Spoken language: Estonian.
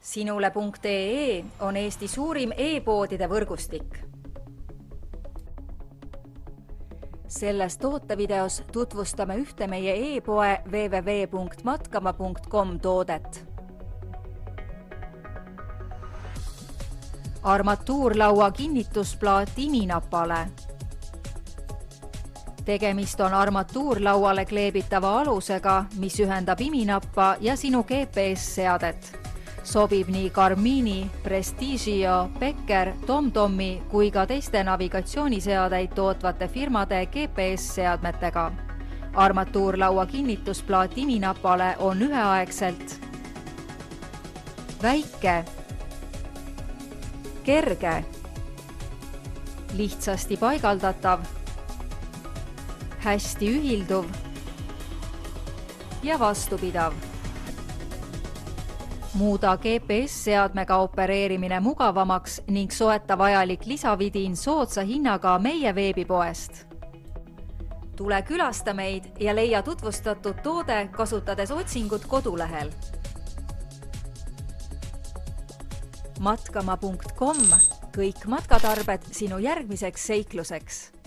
Sinule.ee on Eesti suurim e-poodide võrgustik. Selles tootevideos tutvustame ühte meie e-poe www.matkama.com toodet. Armatuurlaua kinnitusplaat iminapale. Tegemist on armatuurlauale kleebitava alusega, mis ühendab iminappa ja sinu GPS-seadet. Sobib nii Garmini, Prestigio, Becker, TomTomi kui ka teiste navigatsiooniseadeid tootvate firmade GPS-seadmetega. Armatuurlaua kinnitusplaat iminapale on üheaegselt väike, kerge, lihtsasti paigaldatav, hästi ühilduv ja vastupidav. Muuda GPS-seadmega opereerimine mugavamaks ning soeta vajalik lisavidin soodsa hinnaga meie veebipoest. Tule külasta meid ja leia tutvustatud toode kasutades otsingut kodulehel. Matkama.com – kõik matkatarbed sinu järgmiseks seikluseks.